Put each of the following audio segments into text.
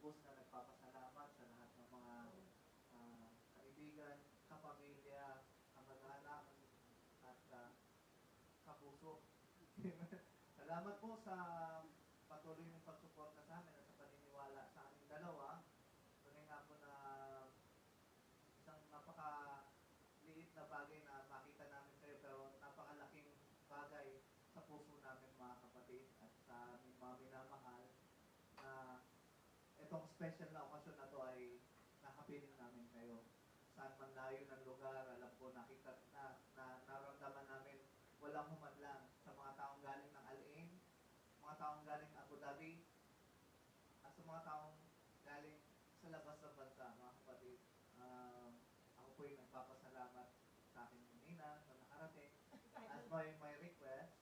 lubos na nagpapasalamat sa lahat ng mga kaibigan, kapamilya, kamag-anak, at kapuso. Salamat po sa patuloy ng pagsuporta sa amin at sa paniniwala sa aming dalawa. Tunay nga po na isang napakaliit na bagay na makita namin kayo, pero napakalaking bagay sa puso namin mga kapatid at sa aming mga minamahal na itong special na okasyon na to ay nakapiling namin kayo. Saan man layo ng lugar, alam po nakita na naramdaman namin walang humadlang sa mga taong galing ng Al-Ain, mga taong galing Abu Dhabi, at sa mga taong galing sa labas ng bansa, mga kapatid. Ako po yung nagpapasalamat sa aking ninang na nakarating. As my request,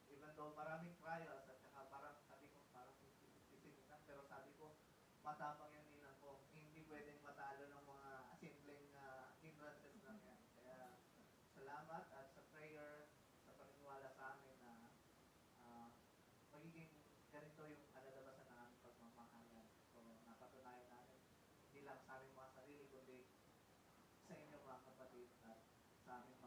even though maraming trials at saka parang sabi ko parang sisinitan, pero sabi ko matapang yung ninang ko. Hindi pwedeng matalo ng mga simpleng hindrances lang yan. Kaya salamat at sa prayer, sa paniniwala sa amin na magiging ganito yung kalalabasan ng aming pagmamahalan. So, napatunayan namin hindi lang sa aming mga sarili, kundi sa inyo mga kapatid at sa aming